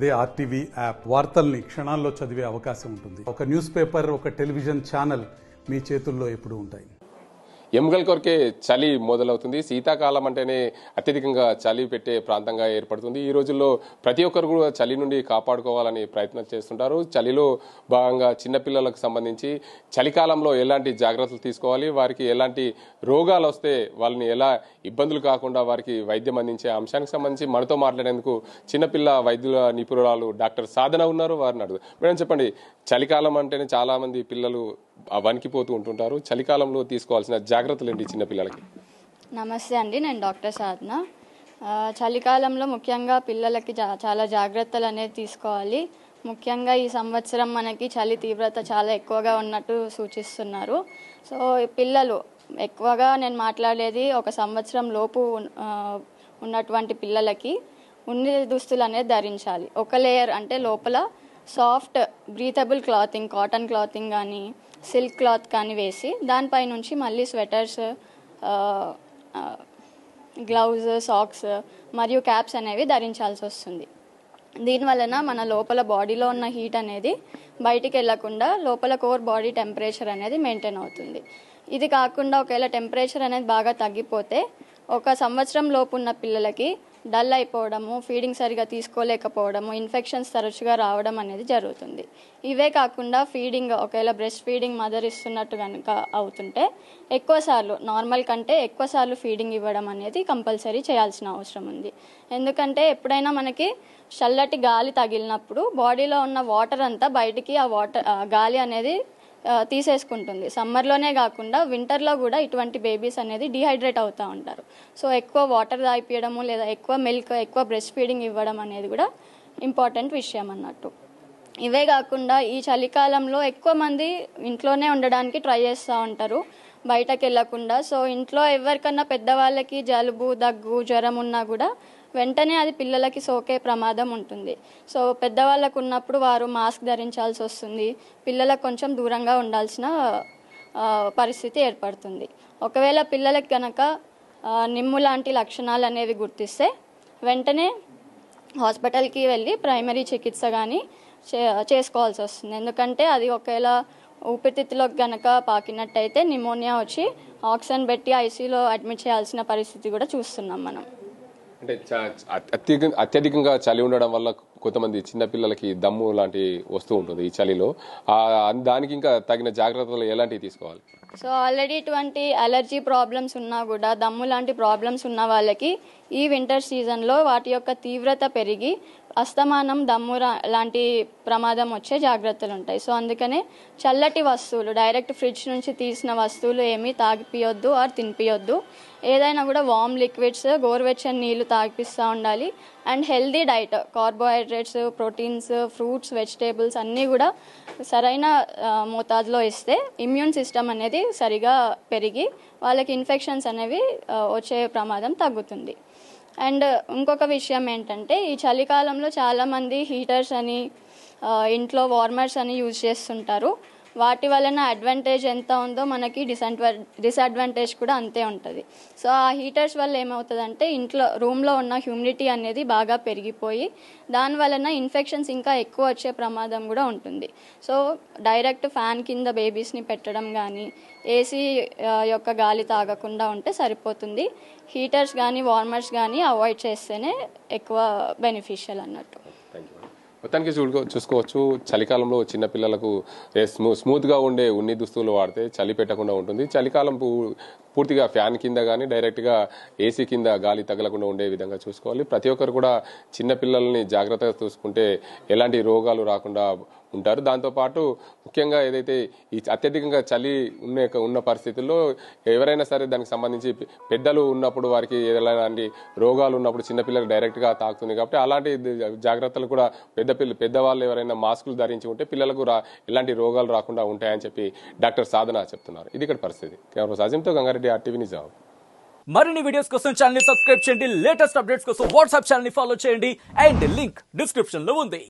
అదే RTV app వార్తల్ని క్షణాల్లో చదివే అవకాశం ఉంటుంది. ఒక న్యూస్ పేపర్, ఒక టెలివిజన్ ఛానల్ మీ చేతుల్లో ఎప్పుడూ ఉంటాయి. ఎముకల కొరకే చలి మొదలవుతుంది. శీతాకాలం అంటేనే అత్యధికంగా చలి పెట్టే ప్రాంతంగా ఏర్పడుతుంది. ఈ రోజుల్లో ప్రతి ఒక్కరు కూడా చలి నుండి కాపాడుకోవాలని ప్రయత్నం చేస్తుంటారు. చలిలో భాగంగా చిన్నపిల్లలకు సంబంధించి చలికాలంలో ఎలాంటి జాగ్రత్తలు తీసుకోవాలి, వారికి ఎలాంటి రోగాలు వస్తే వాళ్ళని ఎలా ఇబ్బందులు కాకుండా వారికి వైద్యం అందించే అంశానికి సంబంధించి మనతో మాట్లాడేందుకు చిన్నపిల్ల వైద్యుల నిపుణురాలు డాక్టర్ సాధన ఉన్నారు. వారిని అడుగు. మేడం చెప్పండి, చలికాలం అంటేనే చాలా మంది పిల్లలు వణికిపోతూ ఉంటుంటారు. చలికాలంలో తీసుకోవాల్సిన జాగ్రత్తలు ఏంటి చిన్నపిల్లలకి? నమస్తే అండి, నేను డాక్టర్ సాధన. చలికాలంలో ముఖ్యంగా పిల్లలకి చాలా జాగ్రత్తలు అనేది తీసుకోవాలి. ముఖ్యంగా ఈ సంవత్సరం మనకి చలి తీవ్రత చాలా ఎక్కువగా ఉన్నట్టు సూచిస్తున్నారు. సో పిల్లలు ఎక్కువగా నేను మాట్లాడేది ఒక సంవత్సరం లోపు ఉన్నటువంటి పిల్లలకి ఉన్ని దుస్తులు అనేది ధరించాలి. ఒక లేయర్ అంటే లోపల soft breathable clothing, cotton clothing కానీ సిల్క్ క్లాత్ కానీ వేసి దానిపై నుంచి మళ్ళీ స్వెటర్స్, గ్లౌజ్, సాక్స్ మరియు క్యాప్స్ అనేవి ధరించాల్సి వస్తుంది. దీనివలన మన లోపల బాడీలో ఉన్న హీట్ అనేది బయటికి వెళ్లకుండా లోపల కోర్ బాడీ టెంపరేచర్ అనేది మెయింటైన్ అవుతుంది. ఇది కాకుండా ఒకవేళ టెంపరేచర్ అనేది బాగా తగ్గిపోతే ఒక సంవత్సరం లోపు ఉన్న పిల్లలకి డల్ అయిపోవడము, ఫీడింగ్ సరిగా తీసుకోలేకపోవడము, ఇన్ఫెక్షన్స్ తరచుగా రావడం అనేది జరుగుతుంది. ఇవే కాకుండా ఫీడింగ్ ఒకవేళ బ్రెస్ట్ ఫీడింగ్ మదర్ ఇస్తున్నట్టు కనుక అవుతుంటే ఎక్కువసార్లు నార్మల్ కంటే ఎక్కువసార్లు ఫీడింగ్ ఇవ్వడం అనేది కంపల్సరీ చేయాల్సిన అవసరం ఉంది. ఎందుకంటే ఎప్పుడైనా మనకి చల్లటి గాలి తగిలినప్పుడు బాడీలో ఉన్న వాటర్ అంతా బయటికి గాలి అనేది తీసేసుకుంటుంది. సమ్మర్లోనే కాకుండా వింటర్లో కూడా ఇటువంటి బేబీస్ అనేది డిహైడ్రేట్ అవుతూ ఉంటారు. సో ఎక్కువ వాటర్ తాగిపించడము లేదా ఎక్కువ మిల్క్, ఎక్కువ బ్రెస్ట్ ఫీడింగ్ ఇవ్వడం అనేది కూడా ఇంపార్టెంట్ విషయం అన్నట్టు. ఇవే కాకుండా ఈ చలికాలంలో ఎక్కువ మంది ఇంట్లోనే ఉండడానికి ట్రై చేస్తూ ఉంటారు, బయటకు వెళ్ళకుండా. సో ఇంట్లో ఎవరికన్నా పెద్దవాళ్ళకి జలుబు, దగ్గు, జ్వరం ఉన్నా కూడా వెంటనే అది పిల్లలకి సోకే ప్రమాదం ఉంటుంది. సో పెద్దవాళ్ళకు ఉన్నప్పుడు వారు మాస్క్ ధరించాల్సి వస్తుంది. పిల్లలకు కొంచెం దూరంగా ఉండాల్సిన పరిస్థితి ఏర్పడుతుంది. ఒకవేళ పిల్లలకి కనుక నిమ్ము లాంటి లక్షణాలు అనేవి గుర్తిస్తే వెంటనే హాస్పిటల్కి వెళ్ళి ప్రైమరీ చికిత్స కానీ చేసుకోవాల్సి వస్తుంది. ఎందుకంటే అది ఒకవేళ ఊపిరితిత్తులోకి గనక పాకినట్టయితే నిమోనియా వచ్చి ఆక్సిజన్ పెట్టి ఐసీయూలో అడ్మిట్ చేయాల్సిన పరిస్థితి కూడా చూస్తున్నాం మనం. అంటే అత్యధికంగా చలి ఉండడం వల్ల కొంతమంది చిన్నపిల్లలకి దమ్ము లాంటి వస్తూ ఉంటుంది ఈ చలిలో. దానికి ఇంకా తగిన జాగ్రత్తలు ఎలాంటివి తీసుకోవాలి? సో ఆల్రెడీ ఇటువంటి అలర్జీ ప్రాబ్లమ్స్ ఉన్నా కూడా, దమ్ము లాంటి ప్రాబ్లమ్స్ ఉన్న వాళ్ళకి ఈ వింటర్ సీజన్లో వాటి యొక్క తీవ్రత పెరిగి అస్తమానం దమ్ము లాంటి ప్రమాదం వచ్చే జాగ్రత్తలు ఉంటాయి. సో అందుకనే చల్లటి వస్తువులు, డైరెక్ట్ ఫ్రిడ్జ్ నుంచి తీసిన వస్తువులు ఏమీ తాగిపియొద్దు ఆర్ తినిపియొద్దు. ఏదైనా కూడా వామ్ లిక్విడ్స్, గోరువెచ్చని నీళ్లు తాగిపిస్తూ ఉండాలి. And healthy diet, carbohydrates, proteins, fruits, vegetables అన్నీ కూడా సరైన మోతాదులో ఇస్తే ఇమ్యూన్ సిస్టమ్ అనేది సరిగా పెరిగి వాళ్ళకి ఇన్ఫెక్షన్స్ అనేవి వచ్చే ప్రమాదం తగ్గుతుంది. అండ్ ఇంకొక విషయం ఏంటంటే ఈ చలికాలంలో చాలామంది హీటర్స్ అని, ఇంట్లో వార్మర్స్ అని యూజ్ చేస్తుంటారు. వాటి వలన అడ్వాంటేజ్ ఎంత ఉందో మనకి డిసడ్వాంటేజ్ కూడా అంతే ఉంటుంది. సో ఆ హీటర్స్ వల్ల ఏమవుతుందంటే రూమ్లో ఉన్న హ్యూమిడిటీ అనేది బాగా పెరిగిపోయి దాని వలన ఇన్ఫెక్షన్స్ ఇంకా ఎక్కువ వచ్చే ప్రమాదం కూడా ఉంటుంది. సో డైరెక్ట్ ఫ్యాన్ కింద బేబీస్ని పెట్టడం కానీ, ఏసీ యొక్క గాలి తాగకుండా ఉంటే సరిపోతుంది. హీటర్స్ కానీ వార్మర్స్ కానీ అవాయిడ్ చేస్తేనే ఎక్కువ బెనిఫిషియల్ అన్నట్టు. మొత్తానికి చూసుకోవచ్చు, చలికాలంలో చిన్నపిల్లలకు స్మూత్గా ఉండే ఉన్ని దుస్తులు వాడితే చలి పెట్టకుండా ఉంటుంది. చలికాలం పూర్తిగా ఫ్యాన్ కింద కానీ డైరెక్ట్గా ఏసీ కింద గాలి తగలకుండా ఉండే విధంగా చూసుకోవాలి. ప్రతి ఒక్కరు కూడా చిన్నపిల్లల్ని జాగ్రత్తగా చూసుకుంటే ఎలాంటి రోగాలు రాకుండా ఉంటారు. దాంతోపాటు ముఖ్యంగా ఏదైతే ఈ అత్యధికంగా చలి ఉన్న పరిస్థితుల్లో ఎవరైనా సరే దానికి సంబంధించి పెద్దలు ఉన్నప్పుడు వారికి ఎలాంటి రోగాలు ఉన్నప్పుడు చిన్నపిల్లలకు డైరెక్ట్గా తాకుతుంది. కాబట్టి అలాంటి జాగ్రత్తలు కూడా పెద్దవాళ్ళు ఎవరైనా మాస్కులు ధరించి ఉంటే పిల్లలకు ఎలాంటి రోగాలు రాకుండా ఉంటాయని చెప్పి డాక్టర్ సాధన చెప్తున్నారు. ఇది ఇక్కడ పరిస్థితి. కెమెరా సాజింతో గంగారెడ్డి, RTV నిజామాబాద్. మరిన్ని వీడియోస్ కోసం ఛానల్ ని సబ్స్క్రైబ్ చేయండి. లేటెస్ట్ అప్డేట్స్ కోసం వాట్సాప్ ఛానల్ ని ఫాలో చేయండి. అండ్ లింక్ డిస్క్రిప్షన్ లో ఉంది.